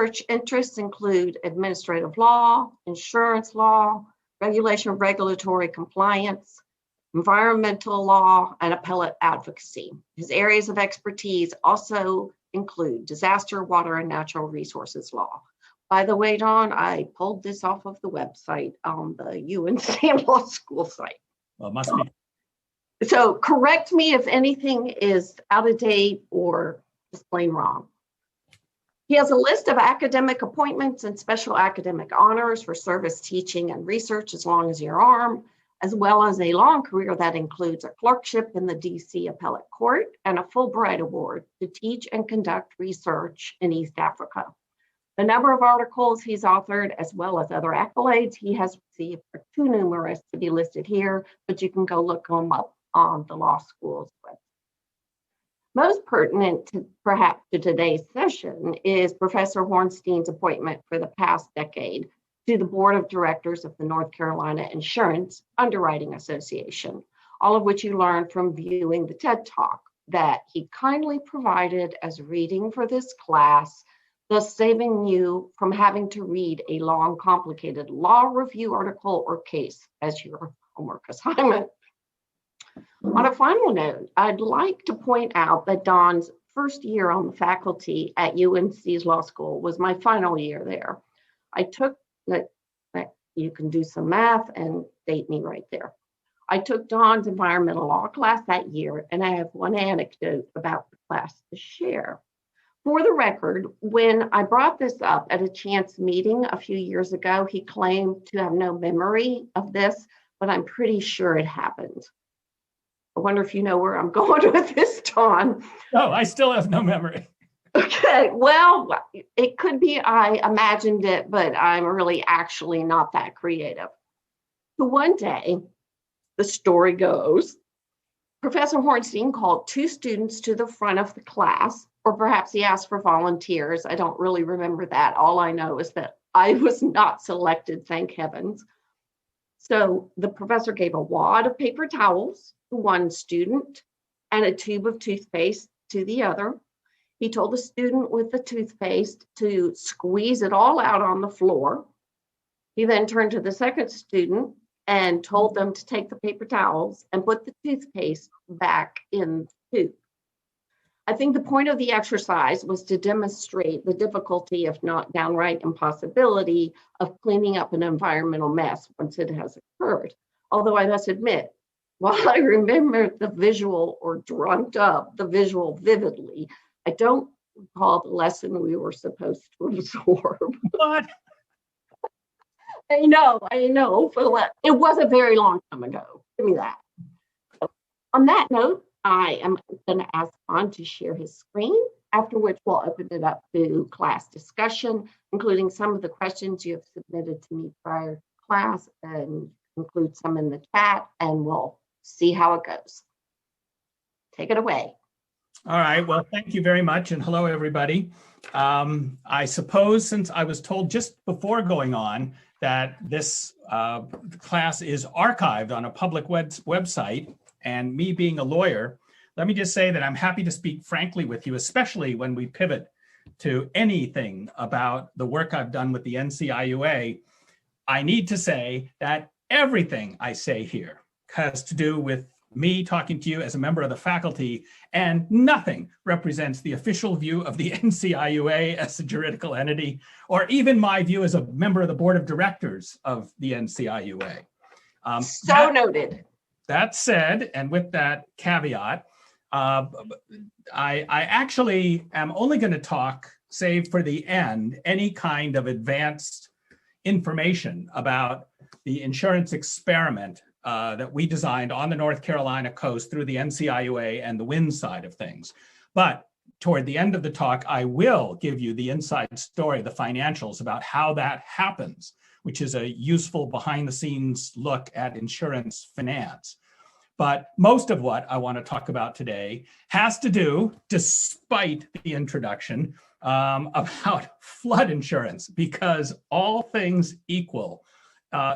research interests include administrative law, insurance law, regulation of regulatory compliance, environmental law, and appellate advocacy. His areas of expertise also include disaster, water, and natural resources law. By the way, Don, I pulled this off of the website on the UNC Law School site. Well, it must be. So correct me if anything is out of date or just plain wrong. He has a list of academic appointments and special academic honors for service, teaching, and research as long as your arm, as well as a long career that includes a clerkship in the DC Appellate Court and a Fulbright Award to teach and conduct research in East Africa. The number of articles he's authored, as well as other accolades he has received, are too numerous to be listed here, but you can go look them up on the law school's website. Most pertinent perhaps to today's session is Professor Hornstein's appointment for the past decade to the Board of Directors of the North Carolina Insurance Underwriting Association, all of which you learned from viewing the TED Talk that he kindly provided as reading for this class, thus saving you from having to read a long, complicated law review article or case as your homework assignment. On a final note, I'd like to point out that Don's first year on the faculty at UNC's law school was my final year there. I took that, you can do some math and date me right there. I took Don's environmental law class that year, and I have one anecdote about the class to share. For the record, when I brought this up at a chance meeting a few years ago, he claimed to have no memory of this, but I'm pretty sure it happened. I wonder if you know where I'm going with this, Don. No, I still have no memory. Okay, well, it could be I imagined it, but I'm really actually not that creative. So one day, the story goes, Professor Hornstein called two students to the front of the class, or perhaps he asked for volunteers. I don't really remember that. All I know is that I was not selected, thank heavens. So the professor gave a wad of paper towels to one student and a tube of toothpaste to the other. He told the student with the toothpaste to squeeze it all out on the floor. He then turned to the second student and told them to take the paper towels and put the toothpaste back in the tube. I think the point of the exercise was to demonstrate the difficulty, if not downright impossibility, of cleaning up an environmental mess once it has occurred. Although I must admit, while I remember the visual or dreamt up the visual vividly, I don't recall the lesson we were supposed to absorb. What? I know, but it was a very long time ago. Give me that. So, on that note, I am going to ask Don to share his screen, after which we'll open it up to class discussion, including some of the questions you have submitted to me prior to class, and include some in the chat, and we'll see how it goes. Take it away. All right, well, thank you very much, and hello, everybody. I suppose since I was told just before going on that this class is archived on a public website, and me being a lawyer, let me just say that I'm happy to speak frankly with you, especially when we pivot to anything about the work I've done with the NCIUA. I need to say that everything I say here has to do with me talking to you as a member of the faculty, and nothing represents the official view of the NCIUA as a juridical entity, or even my view as a member of the board of directors of the NCIUA. Noted. That said, and with that caveat, I actually am only going to talk, save for the end, any kind of advanced information about the insurance experiment that we designed on the North Carolina coast through the NCIUA and the wind side of things. But toward the end of the talk, I will give you the inside story, the financials about how that happens, which is a useful behind the scenes look at insurance finance. But most of what I want to talk about today has to do, despite the introduction, about flood insurance, because all things equal,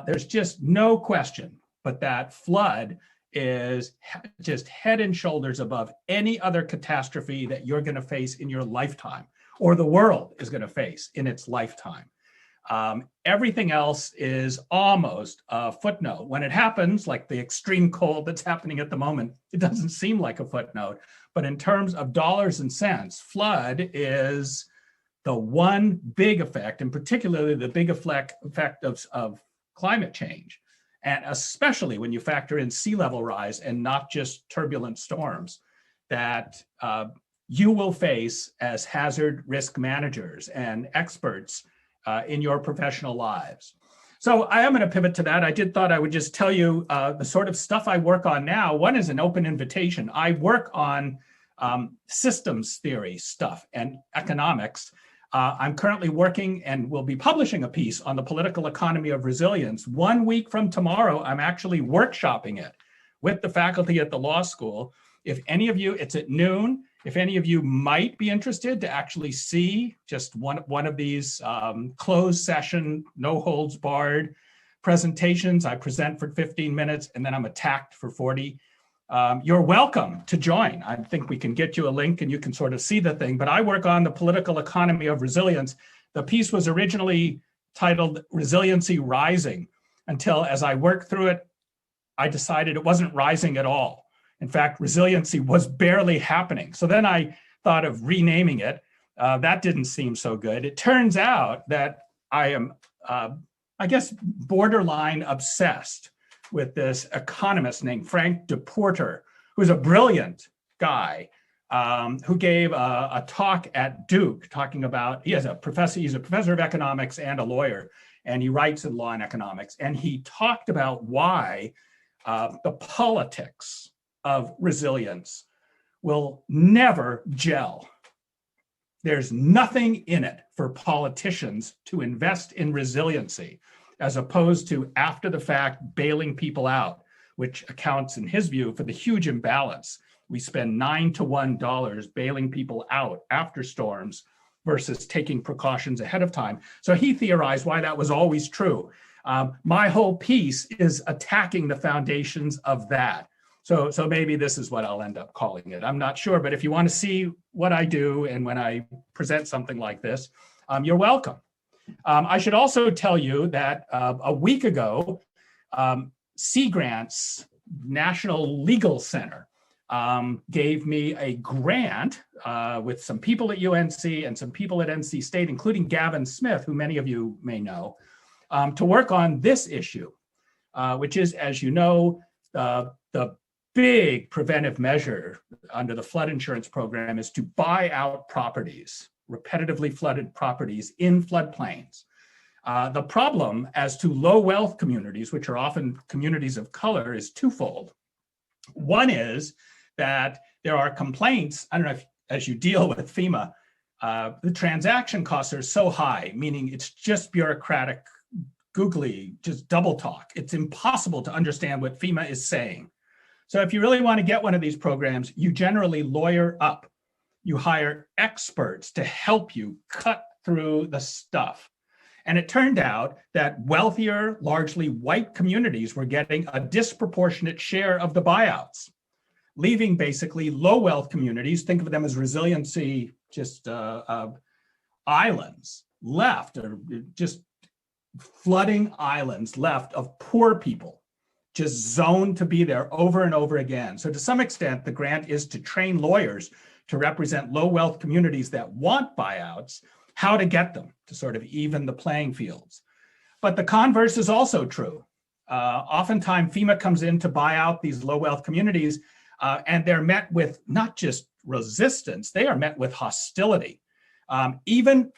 there's just no question but that flood is just head and shoulders above any other catastrophe that you're going to face in your lifetime. or the world is going to face in its lifetime. Everything else is almost a footnote. When it happens, like the extreme cold that's happening at the moment, it doesn't seem like a footnote. But in terms of dollars and cents, flood is the one big effect, and particularly the big effect of climate change. And especially when you factor in sea level rise and not just turbulent storms that you will face as hazard risk managers and experts in your professional lives. So I am going to pivot to that. I thought I would just tell you the sort of stuff I work on now. One is an open invitation. I work on systems theory stuff and economics. I'm currently working and will be publishing a piece on the political economy of resilience. 1 week from tomorrow, I'm actually workshopping it with the faculty at the law school. If any of you, it's at noon, if any of you might be interested to actually see just one of these closed session, no holds barred presentations, I present for 15 minutes and then I'm attacked for 40. You're welcome to join. I think we can get you a link and you can sort of see the thing, but I work on the political economy of resilience. The piece was originally titled Resiliency Rising, until as I worked through it, I decided it wasn't rising at all. In fact, resiliency was barely happening. So then I thought of renaming it. That didn't seem so good. It turns out that I am, I guess, borderline obsessed with this economist named Frank DePorter, who's a brilliant guy who gave a talk at Duke talking about, he's a professor of economics and a lawyer, and he writes in law and economics. And he talked about why the politics of resilience will never gel. There's nothing in it for politicians to invest in resiliency, as opposed to after the fact bailing people out, which accounts in his view for the huge imbalance. We spend $9 to $1 bailing people out after storms versus taking precautions ahead of time. So he theorized why that was always true. My whole piece is attacking the foundations of that. So maybe this is what I'll end up calling it. I'm not sure, but if you want to see what I do and when I present something like this, you're welcome. I should also tell you that a week ago, Sea Grant's National Legal Center gave me a grant with some people at UNC and some people at NC State, including Gavin Smith, who many of you may know, to work on this issue, which is, as you know, the big preventive measure under the flood insurance program is to buy out properties, repetitively flooded properties in floodplains. The problem as to low wealth communities, which are often communities of color, is twofold. One is that there are complaints, I don't know if as you deal with FEMA, the transaction costs are so high, meaning it's just bureaucratic, googly, just double talk. It's impossible to understand what FEMA is saying. So if you really want to get one of these programs, you generally lawyer up. You hire experts to help you cut through the stuff. And it turned out that wealthier, largely white communities were getting a disproportionate share of the buyouts, leaving basically low wealth communities, think of them as resiliency, just islands left, or just flooding islands left of poor people, just zoned to be there over and over again. So to some extent, the grant is to train lawyers to represent low wealth communities that want buyouts, how to get them to sort of even the playing fields. But the converse is also true. Oftentimes FEMA comes in to buy out these low wealth communities and they're met with not just resistance, they are met with hostility, even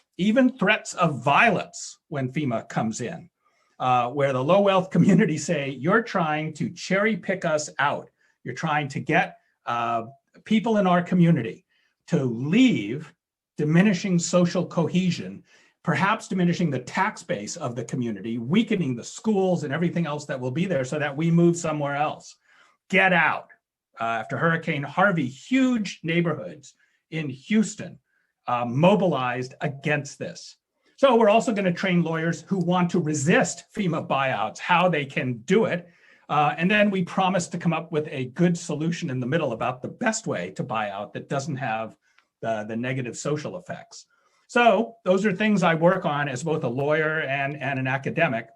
threats of violence when FEMA comes in. Where the low wealth communities say, you're trying to cherry pick us out. You're trying to get people in our community to leave, diminishing social cohesion, perhaps diminishing the tax base of the community, weakening the schools and everything else that will be there so that we move somewhere else. Get out. After Hurricane Harvey, huge neighborhoods in Houston mobilized against this. So we're also going to train lawyers who want to resist FEMA buyouts, how they can do it. And then we promise to come up with a good solution in the middle about the best way to buy out that doesn't have the negative social effects. So those are things I work on as both a lawyer and an academic.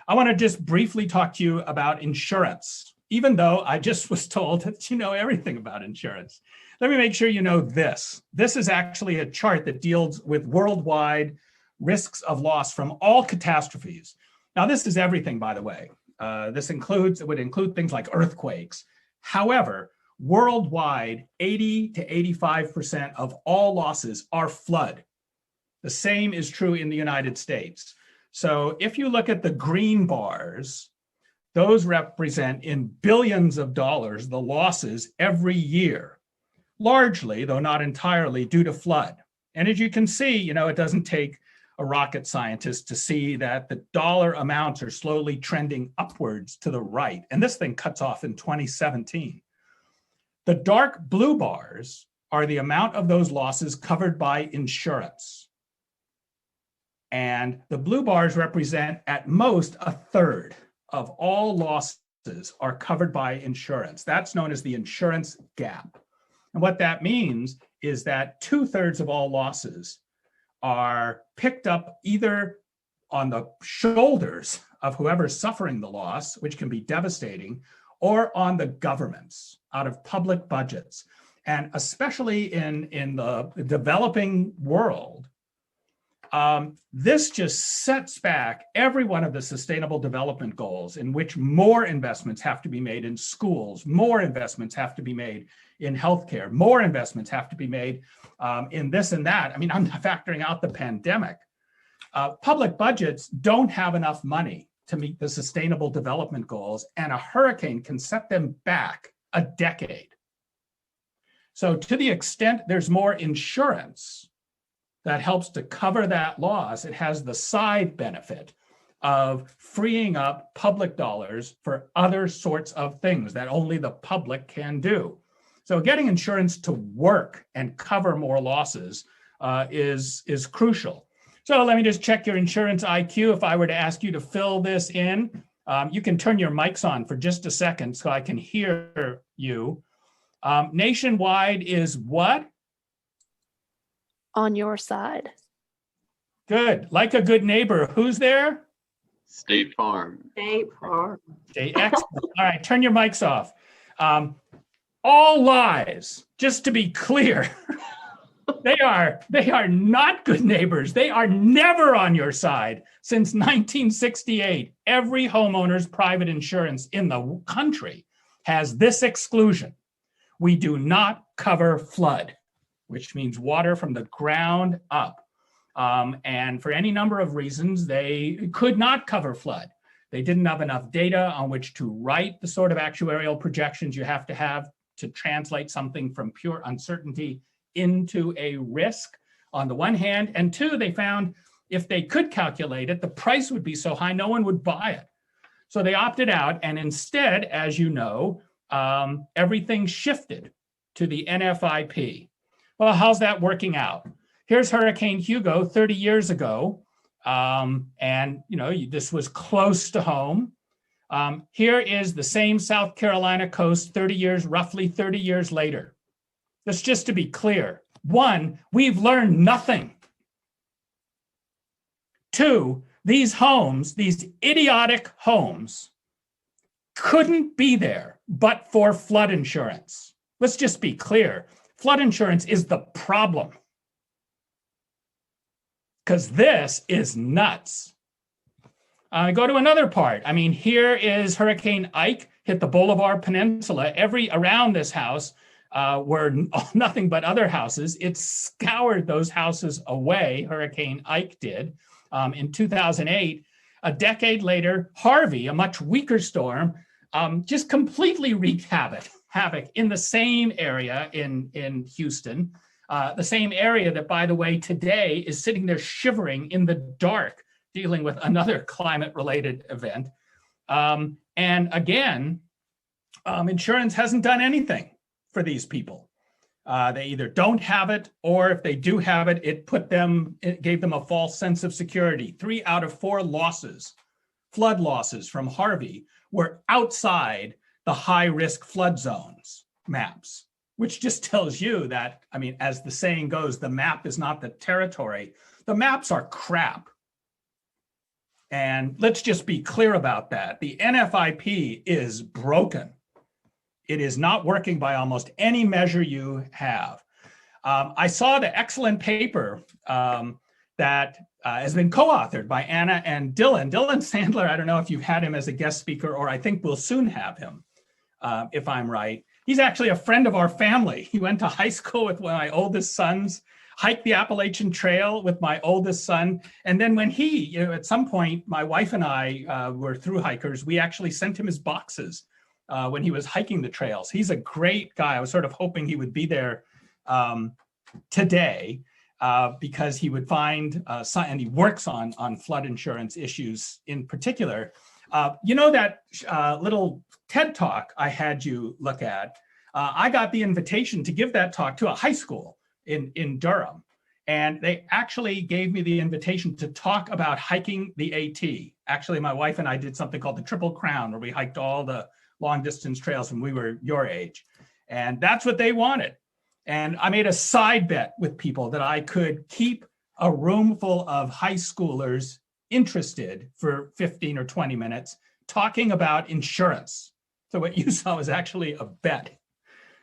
I want to just briefly talk to you about insurance, even though I just was told that you know everything about insurance. Let me make sure you know this. This is actually a chart that deals with worldwide risks of loss from all catastrophes. Now, this is everything, by the way. It would include things like earthquakes. However, worldwide, 80 to 85% of all losses are flood. The same is true in the United States. So if you look at the green bars, those represent in billions of dollars the losses every year, largely, though not entirely, due to flood. And as you can see, it doesn't take a rocket scientist to see that the dollar amounts are slowly trending upwards to the right. And this thing cuts off in 2017. The dark blue bars are the amount of those losses covered by insurance. And the blue bars represent at most a third of all losses are covered by insurance. That's known as the insurance gap. And what that means is that 2/3 of all losses are picked up either on the shoulders of whoever's suffering the loss, which can be devastating, or on the governments out of public budgets. And especially in the developing world, this just sets back every one of the sustainable development goals in which more investments have to be made in schools, more investments have to be made in healthcare, more investments have to be made in this and that. I mean, I'm not factoring out the pandemic. Public budgets don't have enough money to meet the sustainable development goals, and a hurricane can set them back a decade. So to the extent there's more insurance that helps to cover that loss, it has the side benefit of freeing up public dollars for other sorts of things that only the public can do. So getting insurance to work and cover more losses is crucial. So let me just check your insurance IQ. If I were to ask you to fill this in, you can turn your mics on for just a second so I can hear you. Nationwide is what? On your side. Good. Like a good neighbor. Who's there? State Farm. State Farm. Excellent. All right, turn your mics off. All lies, just to be clear. They are not good neighbors. They are never on your side. Since 1968, every homeowner's private insurance in the country has this exclusion. We do not cover flood, which means water from the ground up. And for any number of reasons, they could not cover flood. They didn't have enough data on which to write the sort of actuarial projections you have to translate something from pure uncertainty into a risk on the one hand. And two, they found if they could calculate it, the price would be so high, no one would buy it. So they opted out. And instead, as you know, everything shifted to the NFIP. Well, how's that working out? Here's Hurricane Hugo 30 years ago. And this was close to home. Here is the same South Carolina coast roughly 30 years later. That's just to be clear. One, we've learned nothing. Two, these homes, these idiotic homes, couldn't be there but for flood insurance. Let's just be clear. Flood insurance is the problem. Because this is nuts. Go to another part. I mean, here is Hurricane Ike hit the Bolivar Peninsula. Around this house were nothing but other houses. It scoured those houses away, Hurricane Ike did, in 2008. A decade later, Harvey, a much weaker storm, just completely wreaked havoc in the same area in Houston, the same area that, by the way, today is sitting there shivering in the dark, dealing with another climate-related event. And again, insurance hasn't done anything for these people. They either don't have it, or if they do have it, it gave them a false sense of security. 3 out of 4 flood losses from Harvey, were outside the high-risk flood zones maps. which just tells you that, I mean, as the saying goes, the map is not the territory. The maps are crap. And let's just be clear about that. The NFIP is broken. It is not working by almost any measure you have. I saw the excellent paper that has been co-authored by Anna and Dylan. Dylan Sandler, I don't know if you've had him as a guest speaker, or I think we'll soon have him, if I'm right. He's actually a friend of our family. He went to high school with one of my oldest sons, hiked the Appalachian Trail with my oldest son. And then when he, at some point, my wife and I were through hikers, we actually sent him his boxes when he was hiking the trails. He's a great guy. I was sort of hoping he would be there today because he would find, and he works on flood insurance issues in particular. You know that little TED Talk I had you look at? I got the invitation to give that talk to a high school in Durham. And they actually gave me the invitation to talk about hiking the AT. Actually, my wife and I did something called the Triple Crown, where we hiked all the long distance trails when we were your age. And that's what they wanted. And I made a side bet with people that I could keep a room full of high schoolers interested for 15 or 20 minutes talking about insurance. So what you saw was actually a bet.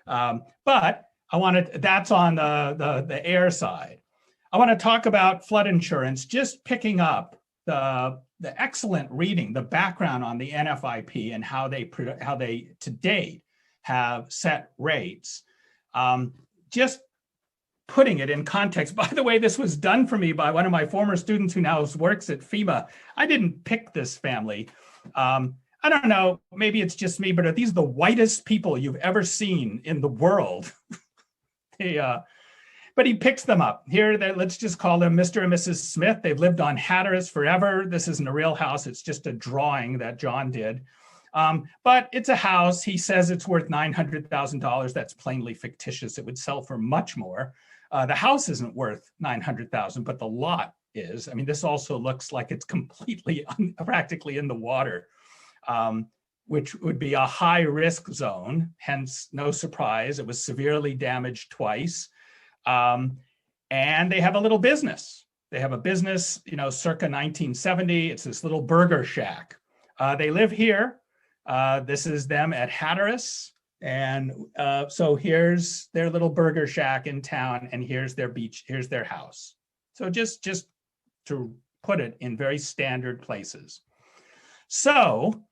But I wanted, that's on the air side. I want to talk about flood insurance, just picking up the excellent reading, the background on the NFIP and how they to date have set rates. Just putting it in context. By the way, this was done for me by one of my former students who now works at FEMA. I didn't pick this family. I don't know, maybe it's just me, but are these the whitest people you've ever seen in the world? But he picks them up. Here, let's just call them Mr. and Mrs. Smith. They've lived on Hatteras forever. This isn't a real house. It's just a drawing that John did. But it's a house. He says it's worth $900,000. That's plainly fictitious. It would sell for much more. The house isn't worth $900,000, but the lot is. I mean, this also looks like it's completely, practically in the water, which would be a high risk zone. Hence, no surprise, it was severely damaged twice. And they have a little business. They have a business, circa 1970. It's this little burger shack. They live here. This is them at Hatteras. And so here's their little burger shack in town, and here's their beach, here's their house. So just to put it in very standard places. So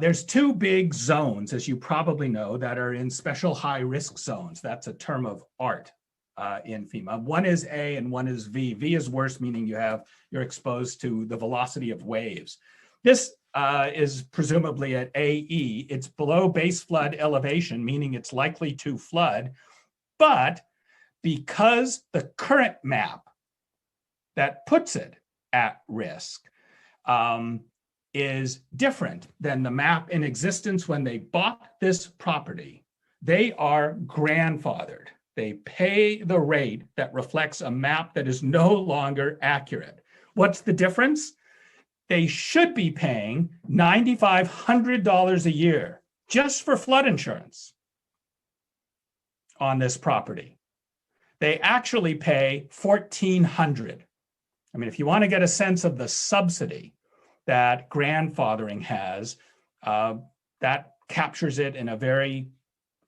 there's two big zones, as you probably know, that are in special high risk zones. That's a term of art in FEMA. One is A and one is V. V is worse, meaning you're exposed to the velocity of waves. This is presumably at AE. It's below base flood elevation, meaning it's likely to flood. But because the current map that puts it at risk is different than the map in existence when they bought this property, they are grandfathered. They pay the rate that reflects a map that is no longer accurate. What's the difference? They should be paying $9,500 a year just for flood insurance on this property. They actually pay $1,400. I mean, if you want to get a sense of the subsidy that grandfathering has, that captures it in a very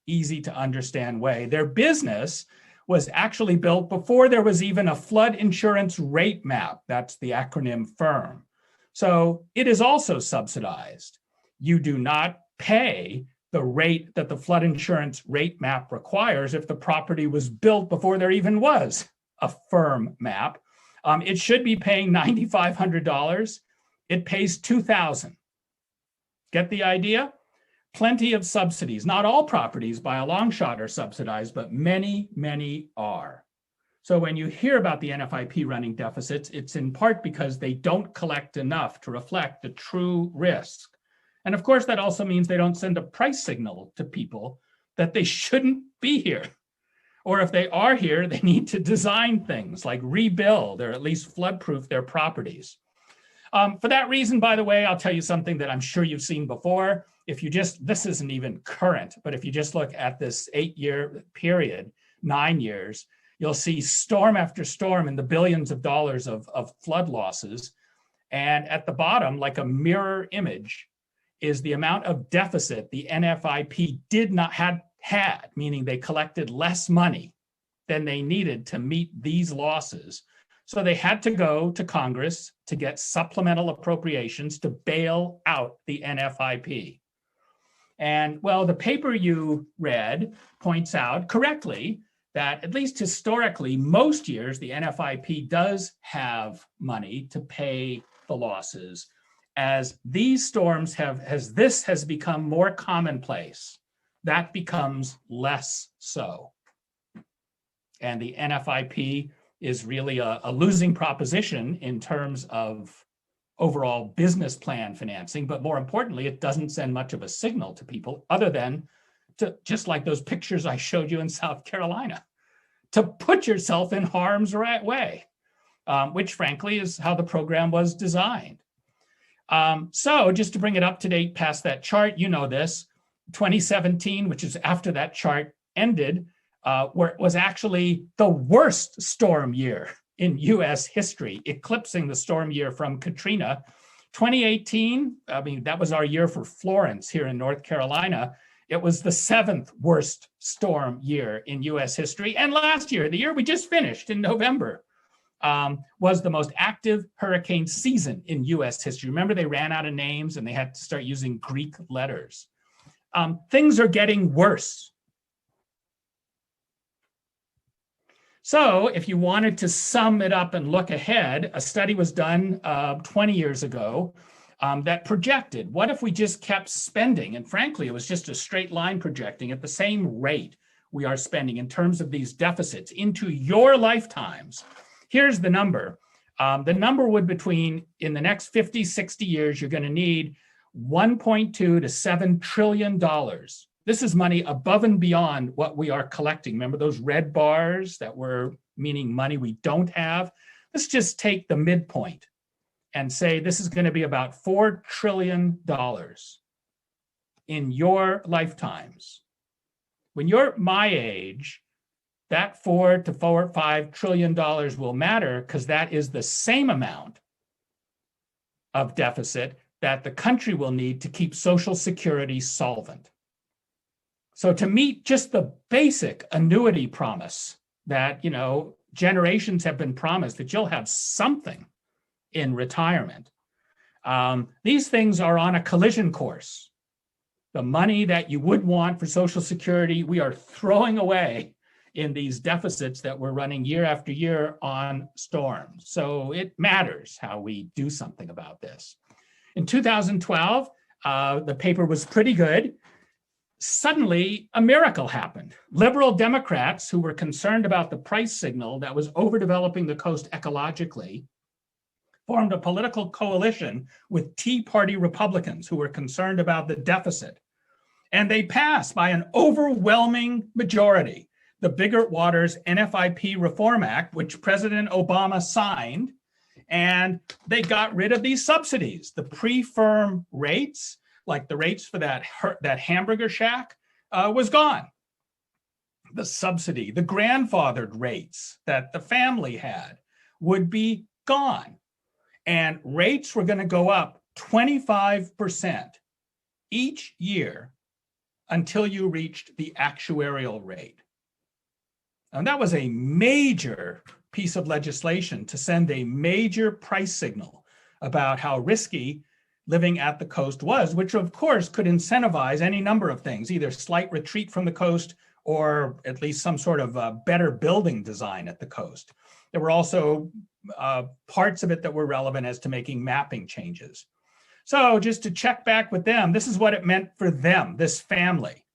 easy to understand way. Their business was actually built before there was even a flood insurance rate map. That's the acronym FIRM. So it is also subsidized. You do not pay the rate that the flood insurance rate map requires if the property was built before there even was a FIRM map. It should be paying $9,500. It pays $2,000. Get the idea? Plenty of subsidies. Not all properties by a long shot are subsidized, but many, many are. So when you hear about the NFIP running deficits, it's in part because they don't collect enough to reflect the true risk. And of course, that also means they don't send a price signal to people that they shouldn't be here. Or if they are here, they need to design things like rebuild or at least flood-proof their properties. For that reason, by the way, I'll tell you something that I'm sure you've seen before. If you just, this isn't even current, but if you just look at this 8-year period, 9 years, you'll see storm after storm in the billions of dollars of flood losses. And at the bottom, like a mirror image, is the amount of deficit the NFIP did not had, meaning they collected less money than they needed to meet these losses. So they had to go to Congress to get supplemental appropriations to bail out the NFIP. And well, the paper you read points out correctly that at least historically, most years, the NFIP does have money to pay the losses. As these storms have, as this has become more commonplace, that becomes less so. And the NFIP is really a losing proposition in terms of overall business plan financing, but more importantly, it doesn't send much of a signal to people other than to, just like those pictures I showed you in South Carolina, to put yourself in harm's way, which frankly is how the program was designed. So just to bring it up to date past that chart, you know this, 2017, which is after that chart ended, where it was actually the worst storm year in US history, eclipsing the storm year from Katrina. 2018, I mean, that was our year for Florence here in North Carolina. It was the 7th worst storm year in US history. And last year, the year we just finished in November, was the most active hurricane season in US history. Remember, they ran out of names and they had to start using Greek letters. Things are getting worse. So if you wanted to sum it up and look ahead, a study was done 20 years ago that projected, what if we just kept spending? And frankly, it was just a straight line projecting at the same rate we are spending in terms of these deficits into your lifetimes. Here's the number. The number would between, in the next 50, 60 years, you're going to need $1.2 to $7 trillion. This is money above and beyond what we are collecting. Remember those red bars that were meaning money we don't have? Let's just take the midpoint and say this is going to be about $4 trillion in your lifetimes. When you're my age, that $4 to $5 trillion will matter because that is the same amount of deficit that the country will need to keep Social Security solvent. So to meet just the basic annuity promise that, you know, generations have been promised that you'll have something in retirement, these things are on a collision course. The money that you would want for Social Security, we are throwing away in these deficits that we're running year after year on storms. So it matters how we do something about this. In 2012, the paper was pretty good. Suddenly, a miracle happened. Liberal Democrats who were concerned about the price signal that was overdeveloping the coast ecologically formed a political coalition with Tea Party Republicans who were concerned about the deficit. And they passed by an overwhelming majority the Biegert-Waters NFIP Reform Act, which President Obama signed, and they got rid of these subsidies. The pre-firm rates, like the rates for that hamburger shack, was gone. The subsidy, the grandfathered rates that the family had would be gone. And rates were going to go up 25% each year until you reached the actuarial rate. And that was a major piece of legislation to send a major price signal about how risky living at the coast was, which of course could incentivize any number of things, either slight retreat from the coast or at least some sort of better building design at the coast. There were also parts of it that were relevant as to making mapping changes. So just to check back with them, this is what it meant for them, this family.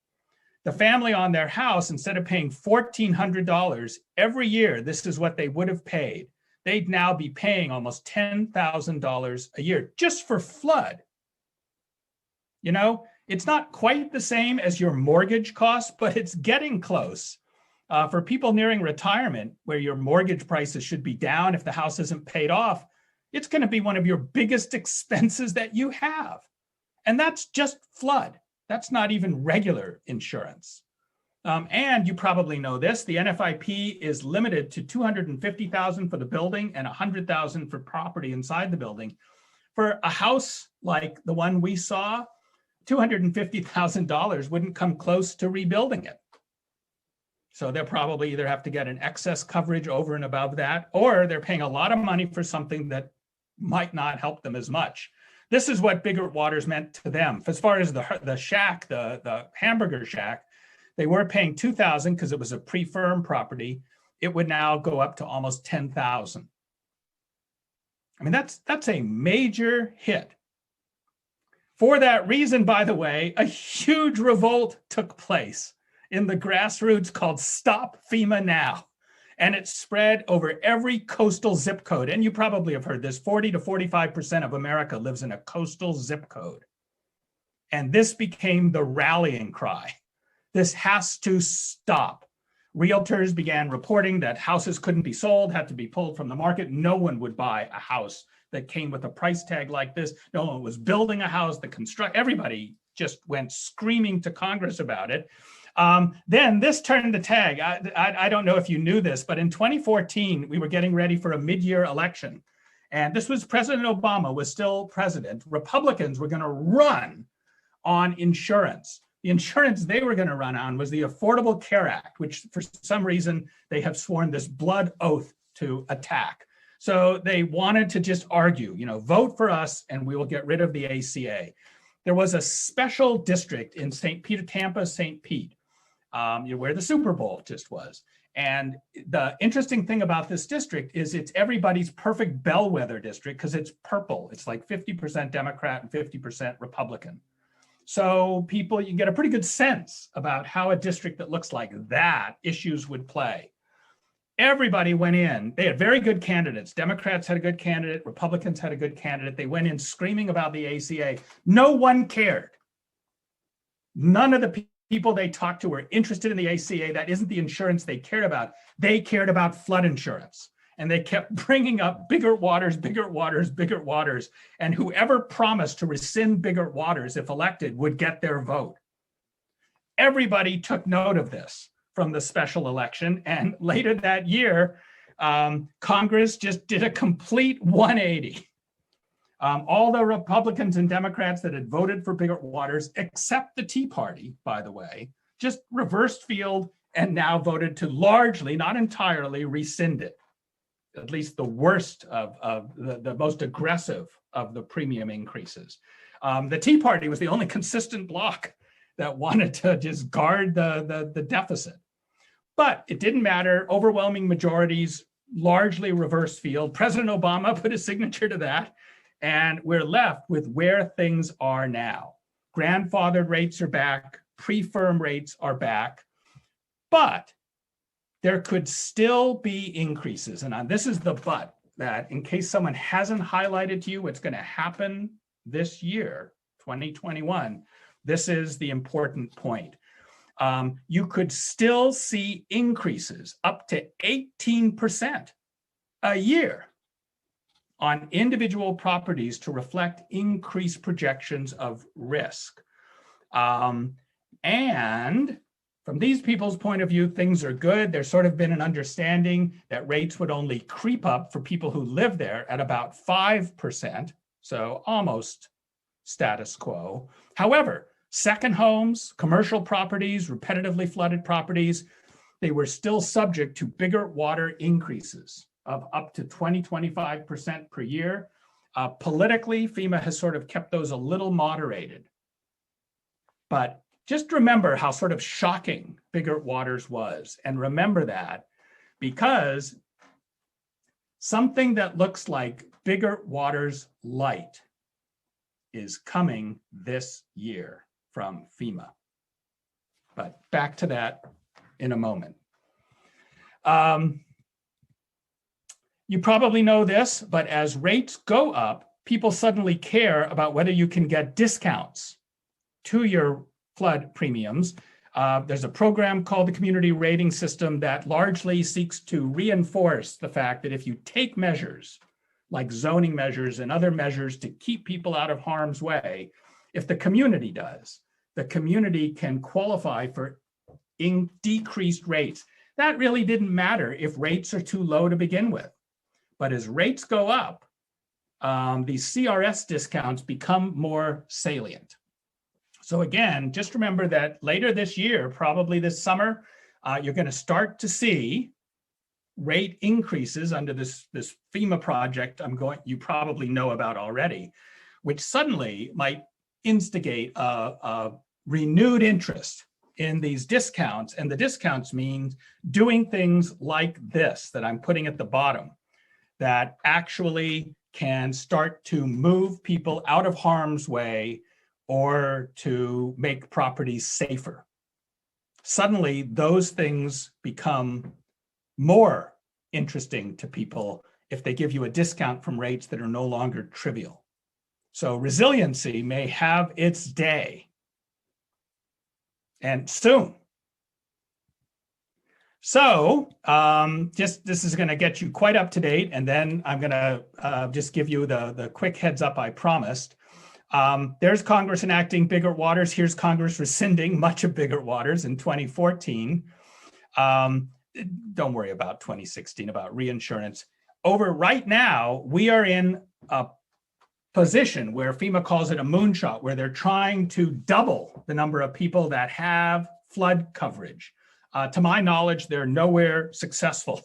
The family on their house, instead of paying $1,400 every year, this is what they would have paid. They'd now be paying almost $10,000 a year just for flood. You know, it's not quite the same as your mortgage costs, but it's getting close. For people nearing retirement, where your mortgage prices should be down if the house isn't paid off, It's going to be one of your biggest expenses that you have. And that's just flood. That's not even regular insurance. And you probably know this, the NFIP is limited to $250,000 for the building and $100,000 for property inside the building. For a house like the one we saw, $250,000 wouldn't come close to rebuilding it. So they'll probably either have to get an excess coverage over and above that, or they're paying a lot of money for something that might not help them as much. This is what Biegert-Waters meant to them. As far as the shack, the hamburger shack, they were paying $2,000 because it was a pre-firm property. It would now go up to almost $10,000. I mean, that's a major hit. For that reason, by the way, a huge revolt took place in the grassroots called Stop FEMA Now. And it spread over every coastal zip code. And you probably have heard this, 40 to 45% of America lives in a coastal zip code. And this became the rallying cry. This has to stop. Realtors began reporting that houses couldn't be sold, had to be pulled from the market. No one would buy a house that came with a price tag like this. No one was building a house, everybody just went screaming to Congress about it. Then this turned the tag. I don't know if you knew this, but in 2014, we were getting ready for a mid-year election. And this was President Obama was still president. Republicans were going to run on insurance. The insurance they were going to run on was the Affordable Care Act, which for some reason they have sworn this blood oath to attack. So they wanted to just argue, vote for us and we will get rid of the ACA. There was a special district in Tampa, St. Pete, where the Super Bowl just was. And the interesting thing about this district is it's everybody's perfect bellwether district because it's purple. It's like 50% Democrat and 50% Republican. So you can get a pretty good sense about how a district that looks like that issues would play. Everybody went in. They had very good candidates. Democrats had a good candidate. Republicans had a good candidate. They went in screaming about the ACA. No one cared. None of the people they talked to were interested in the ACA. That isn't the insurance they cared about. They cared about flood insurance. And they kept bringing up Biegert-Waters, Biegert-Waters, Biegert-Waters. And whoever promised to rescind Biegert-Waters if elected would get their vote. Everybody took note of this from the special election. And later that year, Congress just did a complete 180. All the Republicans and Democrats that had voted for Biegert-Waters, except the Tea Party, by the way, just reversed field and now voted to largely, not entirely, rescind it. At least the worst of the most aggressive of the premium increases. The Tea Party was the only consistent bloc that wanted to just guard the deficit. But it didn't matter. Overwhelming majorities, largely reverse field. President Obama put his signature to that. And we're left with where things are now. Grandfathered rates are back. Pre-firm rates are back. But there could still be increases. And this is the but, that in case someone hasn't highlighted to you what's going to happen this year, 2021, this is the important point. You could still see increases up to 18% a year on individual properties to reflect increased projections of risk. And from these people's point of view, things are good. There's sort of been an understanding that rates would only creep up for people who live there at about 5%, so almost status quo. However, second homes, commercial properties, repetitively flooded properties, they were still subject to bigger water increases of up to 20-25% per year. Politically, FEMA has sort of kept those a little moderated. But just remember how sort of shocking Biegert-Waters was. And remember that because something that looks like Biegert-Waters light is coming this year from FEMA. But back to that in a moment. You probably know this, but as rates go up, people suddenly care about whether you can get discounts to your flood premiums. There's a program called the Community Rating System that largely seeks to reinforce the fact that if you take measures like zoning measures and other measures to keep people out of harm's way, if the community does, the community can qualify for decreased rates. That really didn't matter if rates are too low to begin with. But as rates go up, these CRS discounts become more salient. So again, just remember that later this year, probably this summer, you're going to start to see rate increases under this FEMA project you probably know about already, which suddenly might instigate a renewed interest in these discounts. And the discounts mean doing things like this that I'm putting at the bottom that actually can start to move people out of harm's way or to make properties safer. Suddenly, those things become more interesting to people if they give you a discount from rates that are no longer trivial. So resiliency may have its day, and soon. So this is going to get you quite up to date, and then I'm going to just give you the quick heads up I promised. There's Congress enacting Biegert-Waters. Here's Congress rescinding much of Biegert-Waters in 2014. Don't worry about 2016, about reinsurance. Right now, we are in a position where FEMA calls it a moonshot, where they're trying to double the number of people that have flood coverage. To my knowledge, they're nowhere successful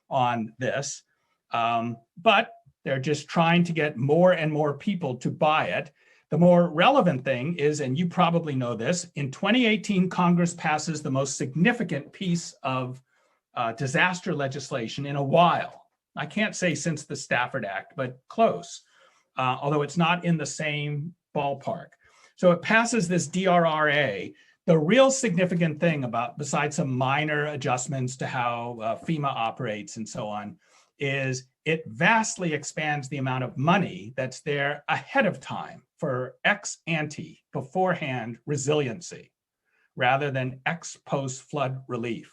on this, but they're just trying to get more and more people to buy it. The more relevant thing is, and you probably know this, in 2018, Congress passes the most significant piece of disaster legislation in a while. I can't say since the Stafford Act, but close, although it's not in the same ballpark. So it passes this DRRA. The real significant thing besides some minor adjustments to how FEMA operates and so on, is it vastly expands the amount of money that's there ahead of time for ex ante, beforehand resiliency, rather than ex post flood relief.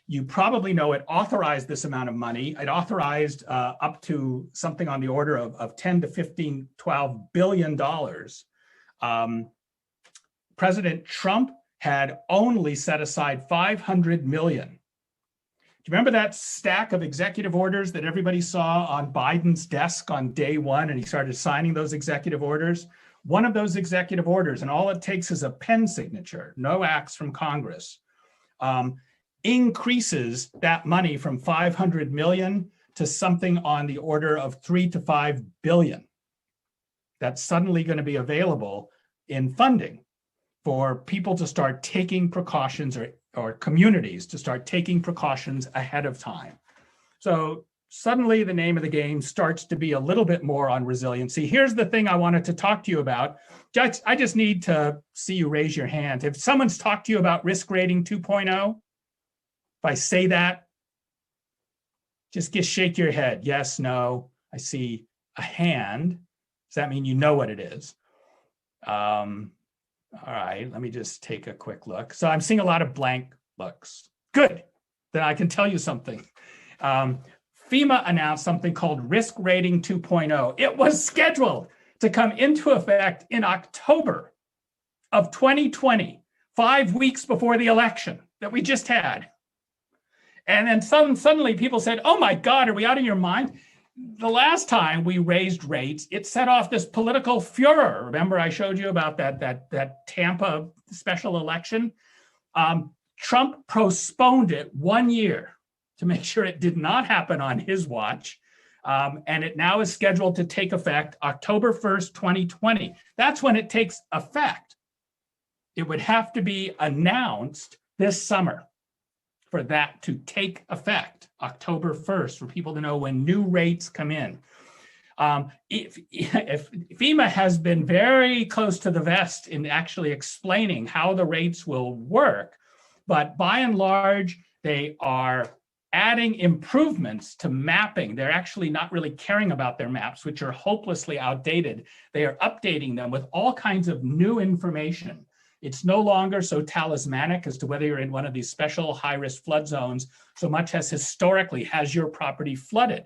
You probably know it authorized this amount of money. It authorized up to something on the order of 10 to 15, $12 billion. President Trump had only set aside 500 million. Do you remember that stack of executive orders that everybody saw on Biden's desk on day one, and he started signing those executive orders? One of those executive orders, and all it takes is a pen signature, no acts from Congress, increases that money from 500 million to something on the order of 3 to 5 billion. That's suddenly going to be available in funding for people to start taking precautions, or communities to start taking precautions ahead of time. So suddenly the name of the game starts to be a little bit more on resiliency. Here's the thing I wanted to talk to you about. I just need to see you raise your hand. If someone's talked to you about risk rating 2.0, if I say that, just shake your head. Yes, no. I see a hand. Does that mean you know what it is? All right, let me just take a quick look. So I'm seeing a lot of blank looks. Good, then I can tell you something. FEMA announced something called Risk Rating 2.0. It was scheduled to come into effect in October of 2020, 5 weeks before the election that we just had. And then suddenly people said, oh my God, are we out of your mind? The last time we raised rates, it set off this political furor. Remember, I showed you about that Tampa special election? Trump postponed it 1 year to make sure it did not happen on his watch. And it now is scheduled to take effect October 1st, 2020. That's when it takes effect. It would have to be announced this summer for that to take effect, October 1st, for people to know when new rates come in. If FEMA has been very close to the vest in actually explaining how the rates will work, but by and large, they are adding improvements to mapping. They're actually not really caring about their maps, which are hopelessly outdated. They are updating them with all kinds of new information. It's no longer so talismanic as to whether you're in one of these special high-risk flood zones, so much as historically has your property flooded.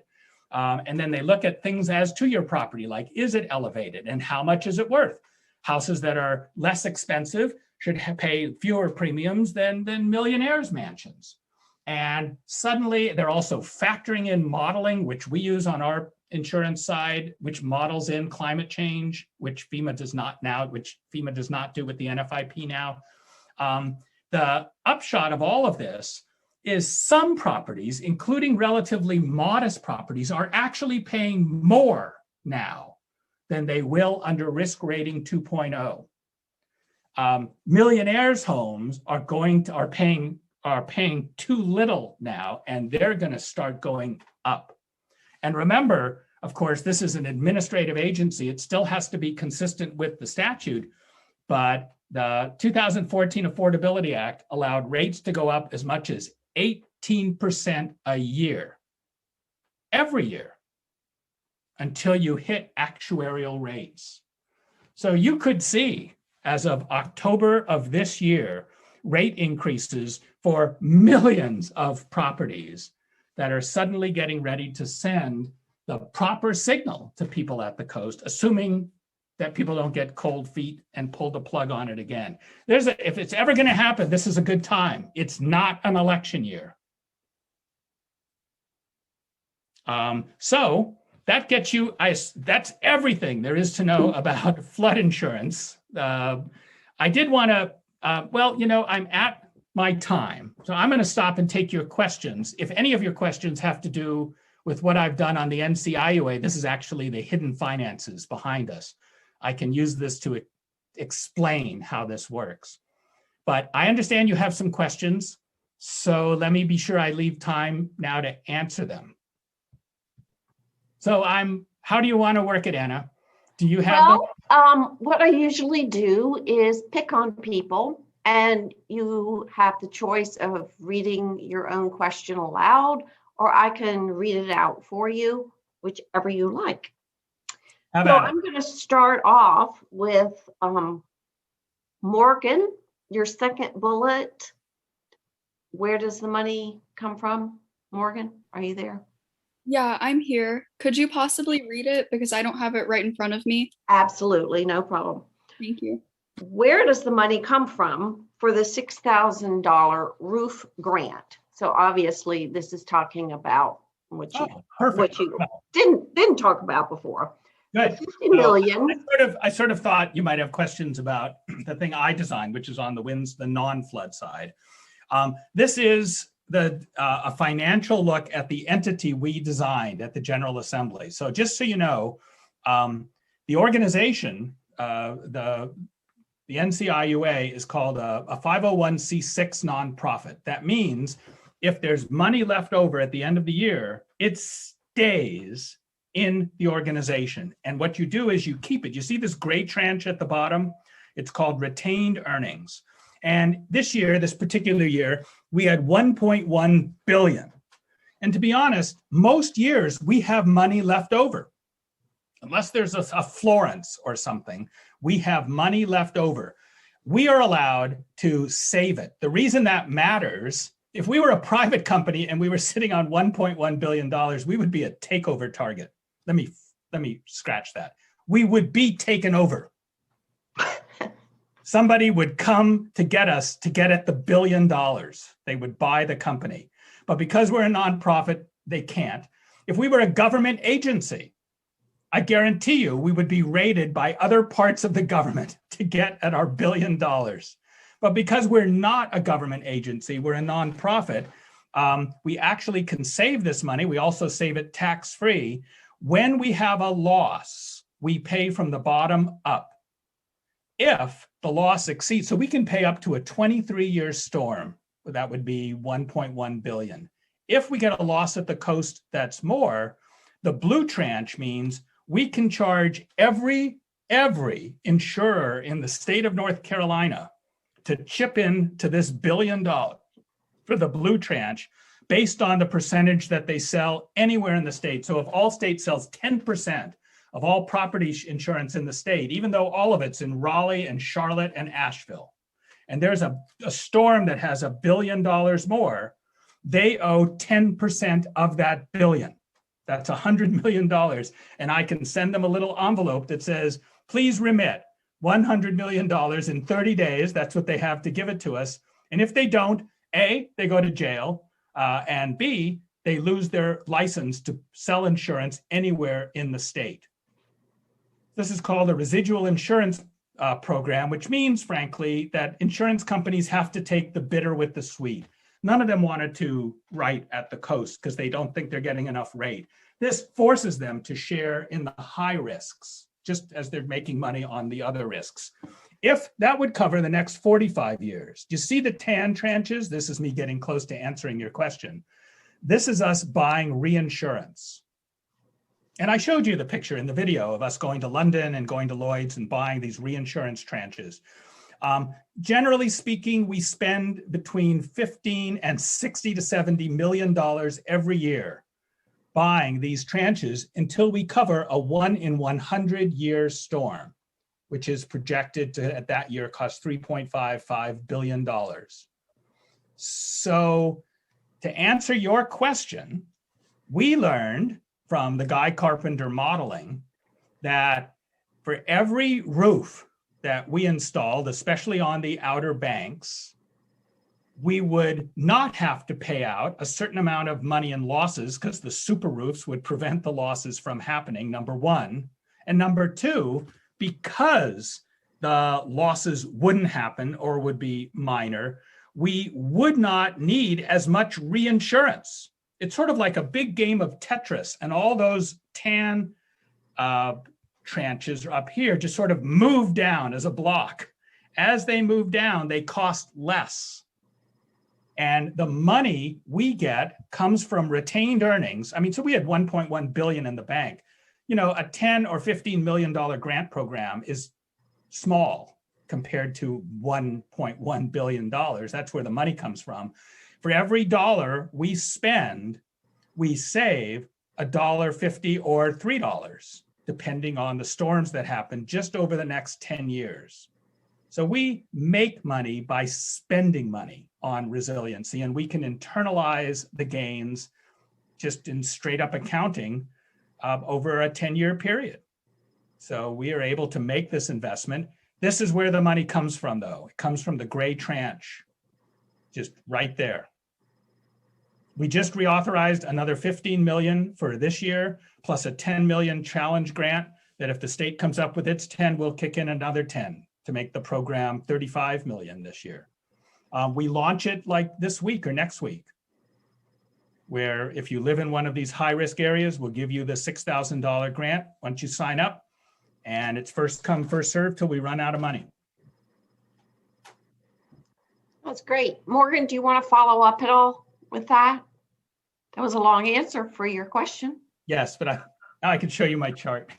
And then they look at things as to your property, like, is it elevated and how much is it worth? Houses that are less expensive should pay fewer premiums than millionaires' mansions. And suddenly they're also factoring in modeling, which we use on our insurance side, which models in climate change, which FEMA does not now, which FEMA does not do with the NFIP now. The upshot of all of this is some properties, including relatively modest properties, are actually paying more now than they will under risk rating 2.0. Millionaires' homes are paying too little now, and they're going to start going up. And remember, of course, this is an administrative agency. It still has to be consistent with the statute, but the 2014 Affordability Act allowed rates to go up as much as 18% a year, every year, until you hit actuarial rates. So you could see, as of October of this year, rate increases for millions of properties that are suddenly getting ready to send the proper signal to people at the coast, assuming that people don't get cold feet and pull the plug on it again. If it's ever going to happen, this is a good time. It's not an election year. So that gets you, that's everything there is to know about flood insurance. I did want to, I'm at my time, so I'm going to stop and take your questions. If any of your questions have to do with what I've done on the NCIUA, this is actually the hidden finances behind us. I can use this to explain how this works. But I understand you have some questions, so let me be sure I leave time now to answer them. So how do you want to work it, Anna? Do you have what I usually do is pick on people, and you have the choice of reading your own question aloud, or I can read it out for you, whichever you like. How So about I'm going to start off with Morgan, your second bullet. Where does the money come from? Morgan, are you there? Yeah, I'm here. Could you possibly read it? Because I don't have it right in front of me. Absolutely, no problem. Thank you. Where does the money come from for the $6,000 roof grant? So obviously this is talking about what you didn't talk about before. Good. 50 million. I sort of thought you might have questions about the thing I designed, which is on the non-flood side. This is a financial look at the entity we designed at the General Assembly. So just so you know, the organization, the NCIUA, is called a 501c6 nonprofit. That means if there's money left over at the end of the year, it stays in the organization. And what you do is you keep it. You see this gray tranche at the bottom? It's called retained earnings. And this particular year, we had 1.1 billion. And to be honest, most years we have money left over. Unless there's a Florence or something, we have money left over. We are allowed to save it. The reason that matters, if we were a private company and we were sitting on $1.1 billion, we would be a takeover target. Let me scratch that. We would be taken over. Somebody would come to get us to get at the $1 billion. They would buy the company. But because we're a nonprofit, they can't. If we were a government agency, I guarantee you we would be raided by other parts of the government to get at our $1 billion. But because we're not a government agency, we're a nonprofit, we actually can save this money. We also save it tax-free. When we have a loss, we pay from the bottom up. If the loss exceeds, so we can pay up to a 23-year storm, that would be 1.1 billion. If we get a loss at the coast that's more, the blue tranche means we can charge every insurer in the state of North Carolina to chip in to this $1 billion for the blue tranche based on the percentage that they sell anywhere in the state. So if Allstate sells 10% of all property insurance in the state, even though all of it's in Raleigh and Charlotte and Asheville, and there's a storm that has $1 billion more, they owe 10% of that billion. That's $100 million. And I can send them a little envelope that says, please remit $100 million in 30 days. That's what they have to give it to us. And if they don't, A, they go to jail, and B, they lose their license to sell insurance anywhere in the state. This is called a residual insurance program, which means, frankly, that insurance companies have to take the bitter with the sweet. None of them wanted to write at the coast because they don't think they're getting enough rate. This forces them to share in the high risks, just as they're making money on the other risks. If that would cover the next 45 years, do you see the tan tranches? This is me getting close to answering your question. This is us buying reinsurance. And I showed you the picture in the video of us going to London and going to Lloyd's and buying these reinsurance tranches. Generally speaking, we spend between 15 and 60 to $70 million every year buying these tranches until we cover a 1 in 100 year storm, which is projected to at that year cost $3.55 billion. So to answer your question, we learned from the Guy Carpenter modeling that for every roof that we installed, especially on the Outer Banks, we would not have to pay out a certain amount of money in losses because the super roofs would prevent the losses from happening, number one. And number two, because the losses wouldn't happen or would be minor, we would not need as much reinsurance. It's sort of like a big game of Tetris, and all those tan tranches up here just sort of move down as a block. As they move down, they cost less. And the money we get comes from retained earnings. I mean, so we had 1.1 billion in the bank. You know, a 10 or $15 million grant program is small compared to $1.1 billion. That's where the money comes from. For every dollar we spend, we save $1.50 or $3, depending on the storms that happen just over the next 10 years. So we make money by spending money on resiliency, and we can internalize the gains just in straight up accounting over a 10-year period. So we are able to make this investment. This is where the money comes from, though. It comes from the gray tranche, just right there. We just reauthorized another 15 million for this year, plus a 10 million challenge grant that if the state comes up with its 10, we'll kick in another 10 to make the program 35 million this year. We launch it like this week or next week, where if you live in one of these high-risk areas, we'll give you the $6,000 grant once you sign up, and it's first come, first served till we run out of money. That's great. Morgan, do you want to follow up at all with that? That was a long answer for your question. Yes, but now I can show you my chart.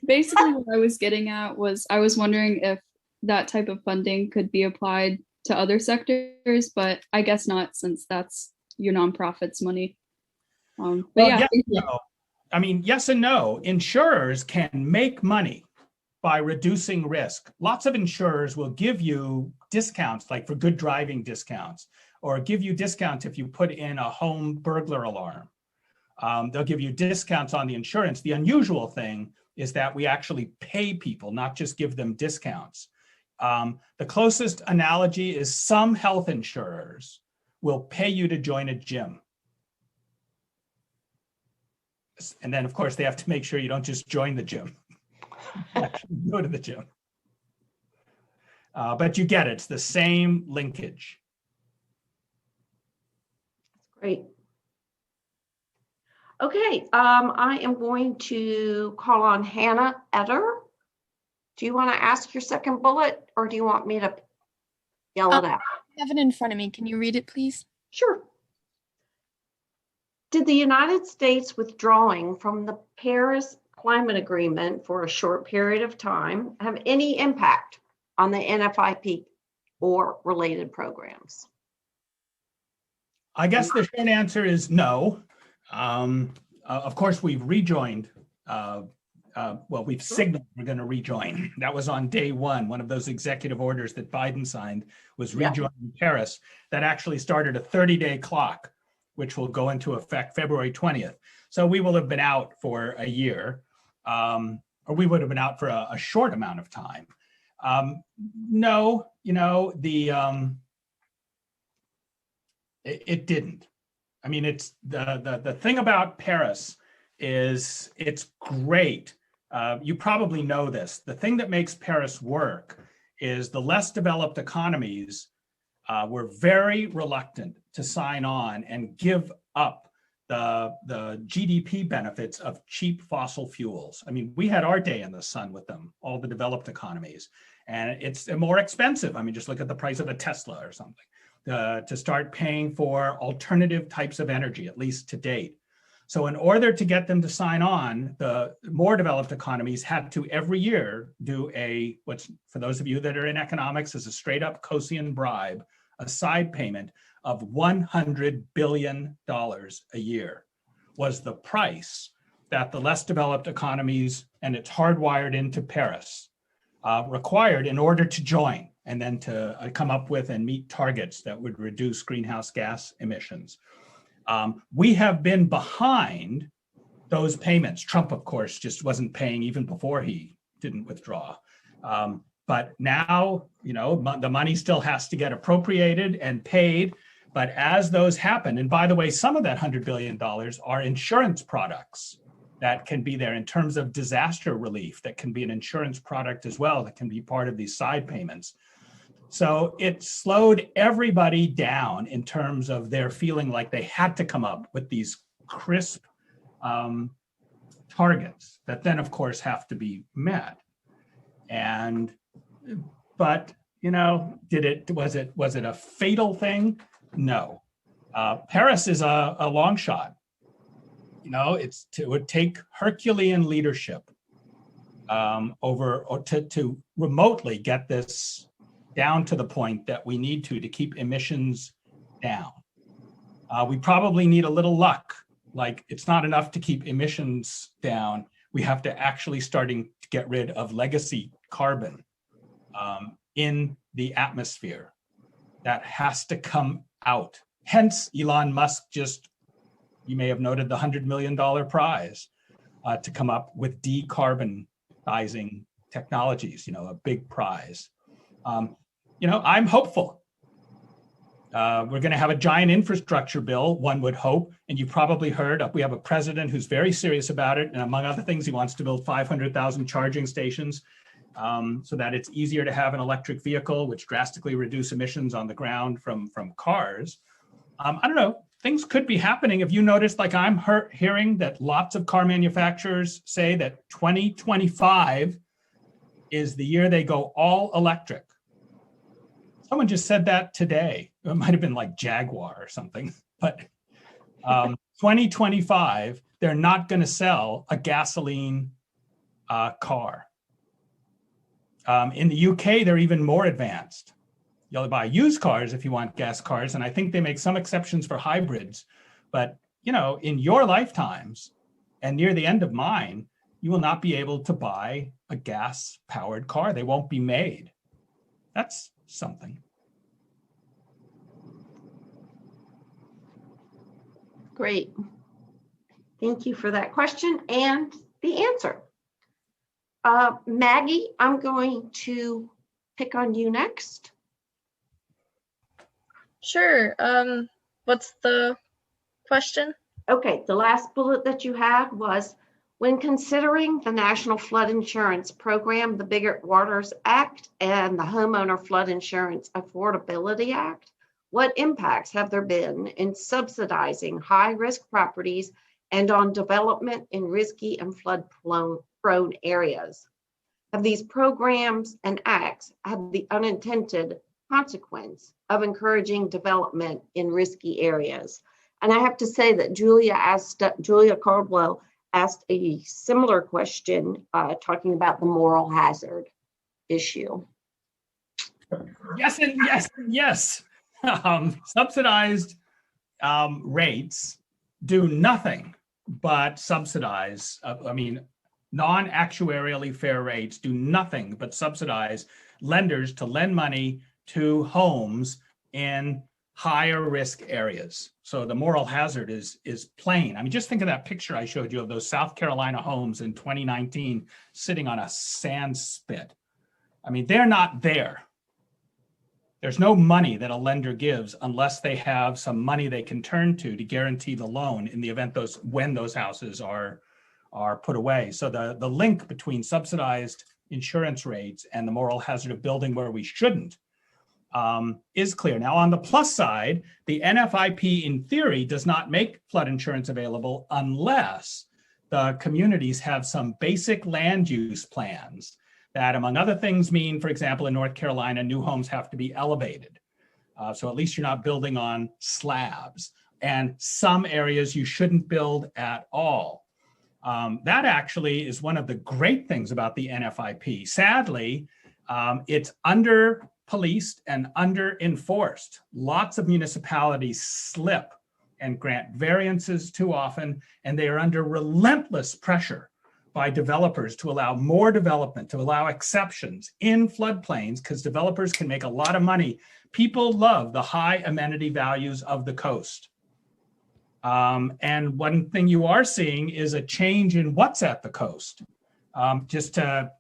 Basically, what I was getting at was I was wondering if that type of funding could be applied to other sectors, but I guess not, since that's your nonprofit's money. But Well, yeah, yes and no. I mean, yes and no. Insurers can make money by reducing risk. Lots of insurers will give you discounts, like for good driving discounts, or give you discounts if you put in a home burglar alarm. They'll give you discounts on the insurance. The unusual thing is that we actually pay people, not just give them discounts. The closest analogy is some health insurers will pay you to join a gym. And then, of course, they have to make sure you don't just join the gym. Actually go to the gym. But you get it. It's the same linkage. Great. Okay, I am going to call on Hannah Etter. Do you want to ask your second bullet, or do you want me to yell it out? I have it in front of me. Can you read it, please? Sure. Did the United States withdrawing from the Paris Climate Agreement for a short period of time have any impact on the NFIP or related programs? I guess the short answer is no. Of course, we've rejoined. Well, we've signaled we're going to rejoin. That was on day one. One of those executive orders that Biden signed was rejoining Paris. That actually started a 30-day clock which will go into effect February 20th. So we will have been out for a year, or we would have been out for a short amount of time. No, it didn't. I mean, it's the thing about Paris is it's great. You probably know this. The thing that makes Paris work is the less developed economies were very reluctant to sign on and give up the GDP benefits of cheap fossil fuels. I mean, we had our day in the sun with them, all the developed economies, and it's more expensive. I mean, just look at the price of a Tesla or something to start paying for alternative types of energy, at least to date. So in order to get them to sign on, the more developed economies had to every year do what's, for those of you that are in economics, is a straight up Coasian bribe, a side payment of $100 billion a year was the price that the less developed economies, and it's hardwired into Paris, required in order to join and then to come up with and meet targets that would reduce greenhouse gas emissions. We have been behind those payments. Trump, of course, just wasn't paying even before he didn't withdraw. But now, the money still has to get appropriated and paid. But as those happen, and by the way, some of that $100 billion are insurance products that can be there in terms of disaster relief, that can be an insurance product as well, that can be part of these side payments. So it slowed everybody down in terms of their feeling like they had to come up with these crisp targets that then, of course, have to be met. But was it a fatal thing? No. Paris is a long shot. It would take Herculean leadership to remotely get this down to the point that we need to keep emissions down. We probably need a little luck. Like, it's not enough to keep emissions down. We have to actually starting to get rid of legacy carbon in the atmosphere. That has to come out. Hence, Elon Musk you may have noted the $100 million prize to come up with decarbonizing technologies, a big prize. I'm hopeful. We're going to have a giant infrastructure bill, one would hope, and you probably heard we have a president who's very serious about it, and among other things, he wants to build 500,000 charging stations so that it's easier to have an electric vehicle, which drastically reduce emissions on the ground from cars. I don't know, things could be happening. If you notice, like I'm hearing that lots of car manufacturers say that 2025 is the year they go all electric. Someone just said that today. It might have been like Jaguar or something, but 2025, they're not going to sell a gasoline car. In the UK, they're even more advanced. You'll buy used cars if you want gas cars, and I think they make some exceptions for hybrids. But, in your lifetimes and near the end of mine, you will not be able to buy a gas-powered car. They won't be made. That's something. Great. Thank you for that question and the answer. Maggie, I'm going to pick on you next. Sure. What's the question? Okay, the last bullet that you had was, when considering the National Flood Insurance Program, the Biegert-Waters Act, and the Homeowner Flood Insurance Affordability Act, what impacts have there been in subsidizing high-risk properties and on development in risky and flood-prone areas? Have these programs and acts had the unintended consequence of encouraging development in risky areas? And I have to say that Julia Caldwell asked a similar question talking about the moral hazard issue. Yes, and yes, and yes. Subsidized rates do nothing but subsidize. Non-actuarially fair rates do nothing but subsidize lenders to lend money to homes in higher risk areas. So the moral hazard is plain. I mean, just think of that picture I showed you of those South Carolina homes in 2019 sitting on a sand spit. I mean, they're not there. There's no money that a lender gives unless they have some money they can turn to guarantee the loan in the event when those houses are put away. So the link between subsidized insurance rates and the moral hazard of building where we shouldn't is clear. Now, on the plus side, the NFIP in theory does not make flood insurance available unless the communities have some basic land use plans that, among other things, mean, for example, in North Carolina, new homes have to be elevated. So at least you're not building on slabs. And some areas you shouldn't build at all. That actually is one of the great things about the NFIP. Sadly, it's under-policed and under-enforced. Lots of municipalities slip and grant variances too often, and they are under relentless pressure by developers to allow more development, to allow exceptions in floodplains, because developers can make a lot of money. People love the high amenity values of the coast. And one thing you are seeing is a change in what's at the coast. Just to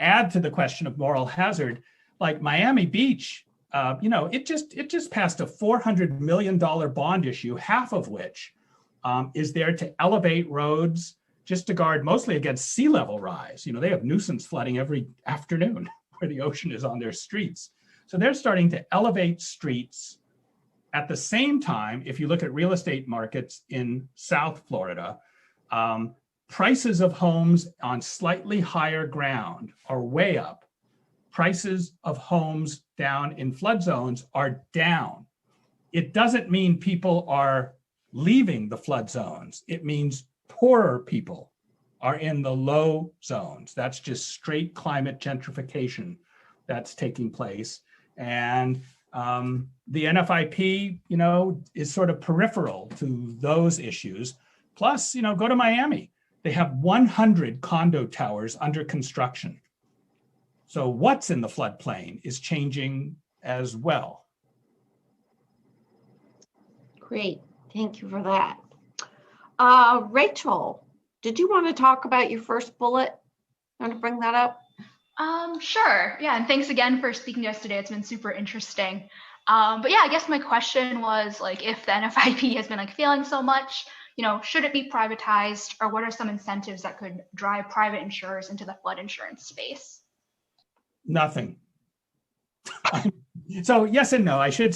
add to the question of moral hazard, like Miami Beach, it just passed a $400 million bond issue, half of which is there to elevate roads just to guard mostly against sea level rise. They have nuisance flooding every afternoon where the ocean is on their streets. So they're starting to elevate streets. At the same time, if you look at real estate markets in South Florida, prices of homes on slightly higher ground are way up. Prices of homes down in flood zones are down. It doesn't mean people are leaving the flood zones. It means poorer people are in the low zones. That's just straight climate gentrification that's taking place. And the NFIP, is sort of peripheral to those issues. Plus, go to Miami. They have 100 condo towers under construction. So what's in the floodplain is changing as well. Great, thank you for that. Rachel, did you want to talk about your first bullet? Want to bring that up? Sure. Yeah, and thanks again for speaking to us today. It's been super interesting. But yeah, I guess my question was if the NFIP has been failing so much, should it be privatized, or what are some incentives that could drive private insurers into the flood insurance space? Nothing. So yes and no. I shouldn't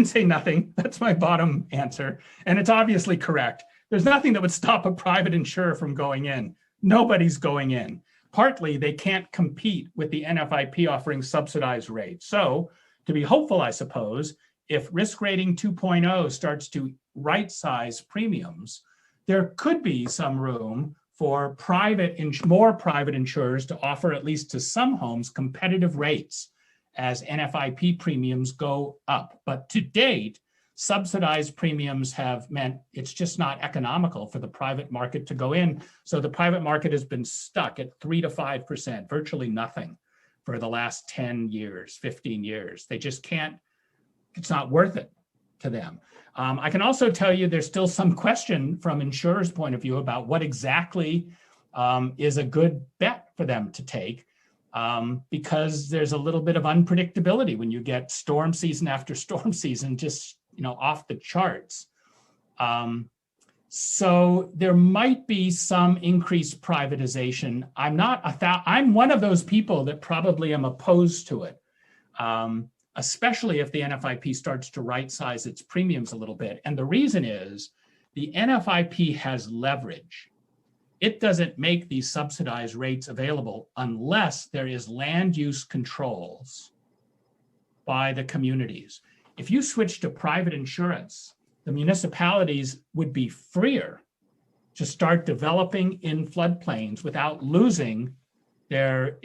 say nothing. That's my bottom answer. And it's obviously correct. There's nothing that would stop a private insurer from going in. Nobody's going in. Partly, they can't compete with the NFIP offering subsidized rates. So to be hopeful, I suppose, if risk rating 2.0 starts to right-size premiums, there could be some room for more private insurers to offer, at least to some homes, competitive rates as NFIP premiums go up. But to date, subsidized premiums have meant it's just not economical for the private market to go in. So the private market has been stuck at 3 to 5%, virtually nothing for the last 10 years, 15 years. They just can't, it's not worth it to them. I can also tell you there's still some question from insurers' point of view about what exactly is a good bet for them to take, because there's a little bit of unpredictability when you get storm season after storm season just off the charts. So there might be some increased privatization. I'm one of those people that probably am opposed to it, especially if the NFIP starts to right-size its premiums a little bit. And the reason is the NFIP has leverage. It doesn't make these subsidized rates available unless there is land use controls by the communities. If you switch to private insurance, the municipalities would be freer to start developing in floodplains without losing their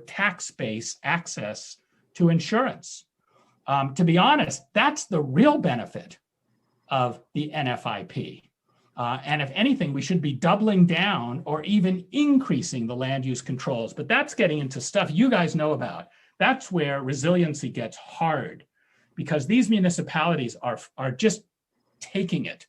tax-based access to insurance. To be honest, that's the real benefit of the NFIP. And if anything, we should be doubling down or even increasing the land use controls. But that's getting into stuff you guys know about. That's where resiliency gets hard. because these municipalities are just taking it.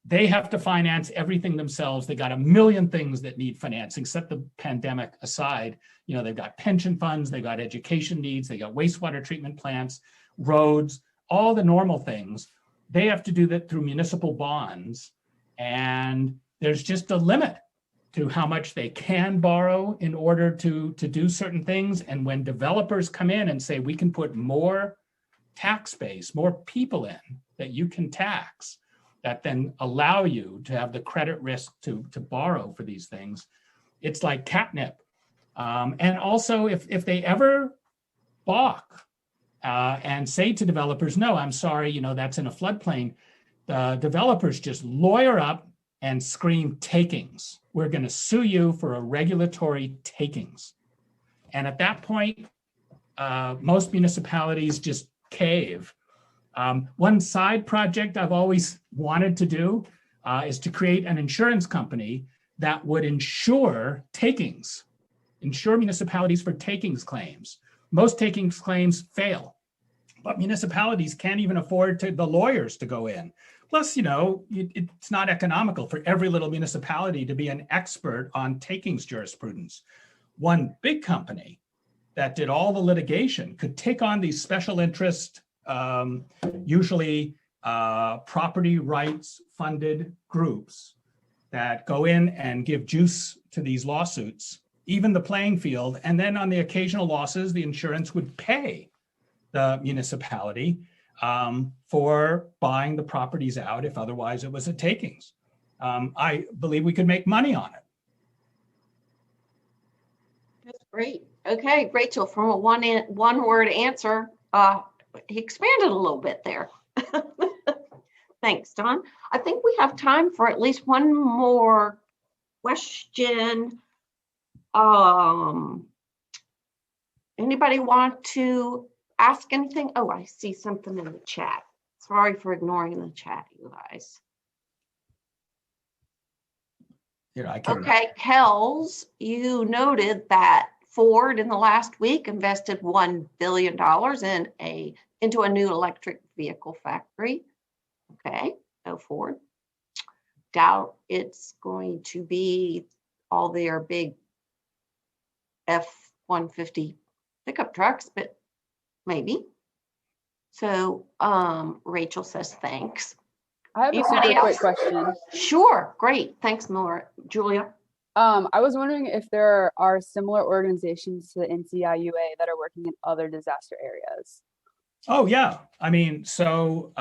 They have to finance everything themselves. They got a million things that need financing, set the pandemic aside. You know, they've got pension funds, they've got education needs, they got wastewater treatment plants, roads, all the normal things. They have to do that through municipal bonds. And there's just a limit to how much they can borrow in order to do certain things. And when developers come in and say, we can put more tax base, more people in that you can tax, that then allow you to have the credit risk to borrow for these things, it's like catnip. And also, if they ever balk and say to developers, no, I'm sorry, you know, that's in a floodplain, the developers just lawyer up and scream takings. We're going to sue you for a regulatory takings. And at that point, most municipalities just cave. One side project I've always wanted to do is to create an insurance company that would insure takings, insure municipalities for takings claims. Most takings claims fail, but municipalities can't even afford the lawyers to go in. Plus, you know, it's not economical for every little municipality to be an expert on takings jurisprudence. One big company that did all the litigation could take on these special interest, usually property rights funded groups that go in and give juice to these lawsuits, even the playing field. And then on the occasional losses, the insurance would pay the municipality for buying the properties out if otherwise it was a takings. I believe we could make money on it. That's great. Okay, Rachel, from a one word answer, he expanded a little bit there. Thanks, Don. I think we have time for at least one more question. Anybody want to ask anything? Oh, I see something in the chat. Sorry for ignoring the chat, you guys. Here, I can. Okay, Kells, you noted that Ford in the last week invested $1 billion into a new electric vehicle factory. Okay, no Ford. Doubt it's going to be all their big F-150 pickup trucks, but maybe. So Rachel says thanks. I have a Anybody super quick else? question. Sure, great. Thanks, Laura. Julia? I was wondering if there are similar organizations to the NCIUA that are working in other disaster areas. Oh, yeah. I mean, so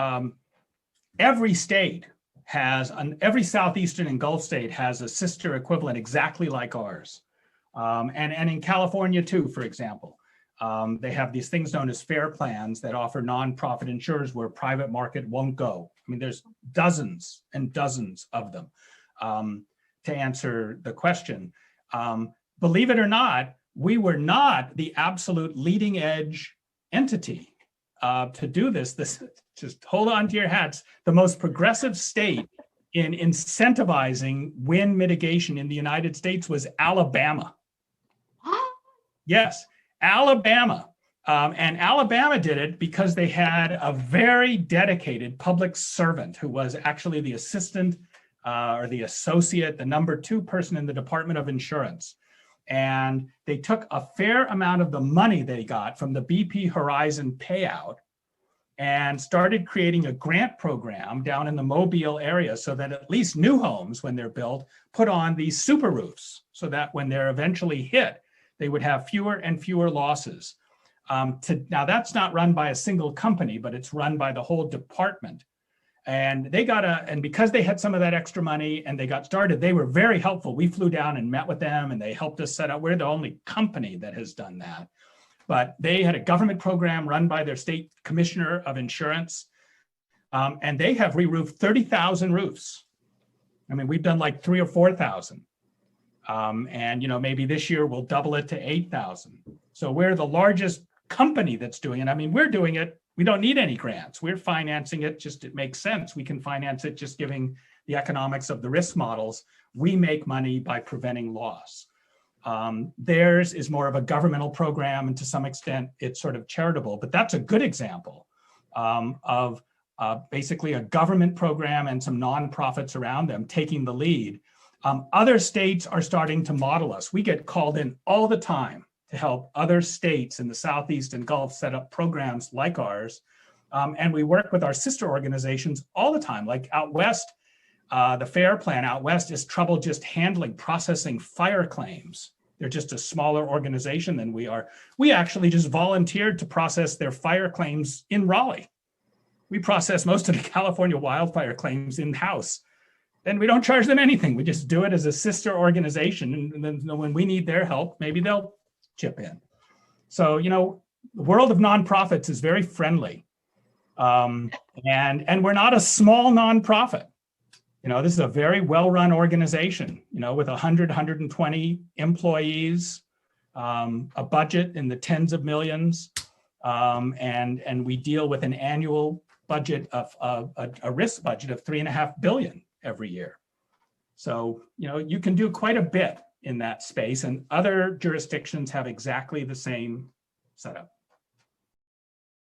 every state has, every Southeastern and Gulf state has a sister equivalent exactly like ours. And in California too, for example, they have these things known as FAIR plans that offer nonprofit insurers where private market won't go. I mean, there's dozens and dozens of them. To answer the question, believe it or not, we were not the absolute leading edge entity to do this. Just hold on to your hats. The most progressive state in incentivizing wind mitigation in the United States was Alabama. Yes, Alabama. And Alabama did it because they had a very dedicated public servant who was actually the assistant or the associate, the number 2 person in the Department of Insurance. And they took a fair amount of the money they got from the BP Horizon payout and started creating a grant program down in the Mobile area so that at least new homes, when they're built, put on these super roofs so that when they're eventually hit, they would have fewer and fewer losses. Now, that's not run by a single company, but it's run by the whole department. And they got and because they had some of that extra money and they got started, they were very helpful. We flew down and met with them and they helped us set up. We're the only company that has done that. But they had a government program run by their state commissioner of insurance. And they have re-roofed 30,000 roofs. I mean, we've done like 3,000 or 4,000. And, you know, maybe this year we'll double it to 8,000. So we're the largest company that's doing it. I mean, we're doing it. We don't need any grants. We're financing it. Just it makes sense. We can finance it just giving the economics of the risk models. We make money by preventing loss. Theirs is more of a governmental program, and to some extent, it's sort of charitable. But that's a good example of basically a government program and some nonprofits around them taking the lead. Other states are starting to model us. We get called in all the time to help other states in the Southeast and Gulf set up programs like ours. And we work with our sister organizations all the time, like out West. The FAIR plan out West is trouble just processing fire claims. They're just a smaller organization than we are. We actually just volunteered to process their fire claims in Raleigh. We process most of the California wildfire claims in-house. And we don't charge them anything. We just do it as a sister organization. And then when we need their help, maybe they'll chip in. So, the world of nonprofits is very friendly. And we're not a small nonprofit. This is a very well-run organization, with 100, 120 employees, a budget in the tens of millions, and we deal with an annual budget of a risk budget of $3.5 billion every year. So, you can do quite a bit in that space, and other jurisdictions have exactly the same setup.